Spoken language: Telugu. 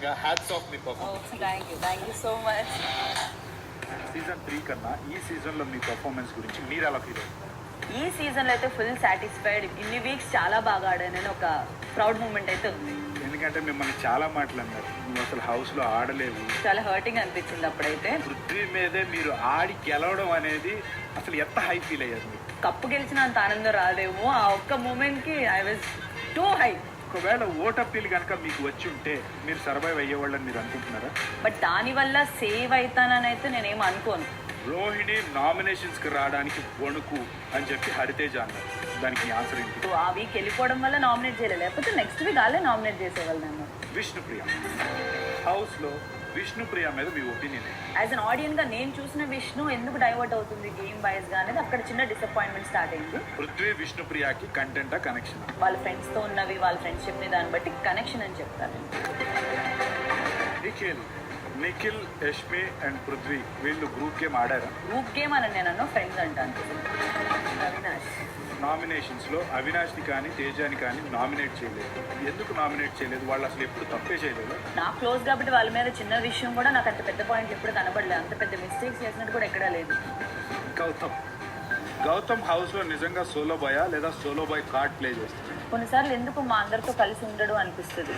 నిజంగా hats off me performance. Thank you so much. Season 3 కన్నా ఈ సీజన్లో మీ పర్ఫార్మెన్స్ గురించి మీరు ఎలా ఫీల్ అవుతారు? ఈ సీజన్లో అయితే ఫుల్ సాటిస్ఫైడ్. ఇన్ని వీక్స్ చాలా బాగా ఆడానని ఒక ప్రౌడ్ మూమెంట్ అయితే ఉంది. ఎందుకంటే మిమ్మల్ని చాలా మాటలు అన్నారు, నువ్వు అసలు హౌస్లో ఆడలేవు. చాలా హర్టింగ్ అనిపించింది అప్పుడైతే. పృథ్వీ మీదే మీరు ఆడి గెలవడం అనేది అసలు ఎంత హై ఫీల్ అయ్యారు మీరు? కప్పు గెలిచిన అంత ఆనందం రాదేమో, ఆ ఒక్క మూమెంట్కి ఐ వాజ్ టూ హై. ఒకవేళ ఓటప్పీలు కనుక మీకు వచ్చి ఉంటే మీరు సర్వైవ్ అయ్యేవాళ్ళని మీరు అనుకుంటున్నారా? బట్ దానివల్ల సేవ్ అవుతానని అయితే నేనేం అనుకోను. రోహిణి నామినేషన్స్కి రావడానికి వణుకు అని చెప్పి హరితేజ అన్నారు, దానికి మీ ఆన్సర్ ఏంటి? ఆ వీక్ వెళ్ళిపోవడం వల్ల నామినేట్ చేయలేదు, లేకపోతే నెక్స్ట్ వీక్ వాళ్ళే నామినేట్ చేసేవాళ్ళు నన్ను. విష్ణుప్రియ హౌస్లో విష్ణుప్రియ మీద మీ ఒపీనియన్ ఏంటి? యాజ్ అన్ ఆడియన్స్ గా నేను చూసిన విష్ణు ఎందుకు డైవర్ట్ అవుతుంది గేమ్ వైజ్ గా అనేది అక్కడ చిన్న డిసప్పాయింట్మెంట్ స్టార్ట్ అయింది. పృథ్వీ విష్ణుప్రియకి కంటెంటా కనెక్షన్? వాళ్ళ ఫ్రెండ్స్ తో ఉన్నవి, వాళ్ళ ఫ్రెండ్షిప్ ని దాన్ని బట్టి కనెక్షన్ అని చెప్తాను. నిఖిల్, యష్మి అండ్ పృథ్వీ వీళ్ళు గ్రూప్ గేమ్ ఆడారా? గ్రూప్ గేమ్ అని నేను అన్నా, ఫ్రెండ్స్ అంటాను. అవినాష్ నామినేషన్స్లో అవినాష్ని కానీ తేజాని కానీ నామినేట్ చేయలేదు, ఎందుకు నామినేట్ చేయలేదు? వాళ్ళు అసలు ఎప్పుడు తప్పే చేయలేదు. నాకు క్లోజ్ కాబట్టి వాళ్ళ మీద చిన్న విషయం కూడా నాకు అంత పెద్ద పాయింట్లు ఎప్పుడు కనబడలేదు, అంత పెద్ద మిస్టేక్స్ చేసినట్టు కూడా ఎక్కడా లేదు. గౌతమ్ హౌస్లో నిజంగా సోలో బాయా లేదా సోలో బాయ్ కార్డ్ ప్లే చేస్తారు? కొన్నిసార్లు ఎందుకు మా అందరితో కలిసి ఉండడు అనిపిస్తుంది.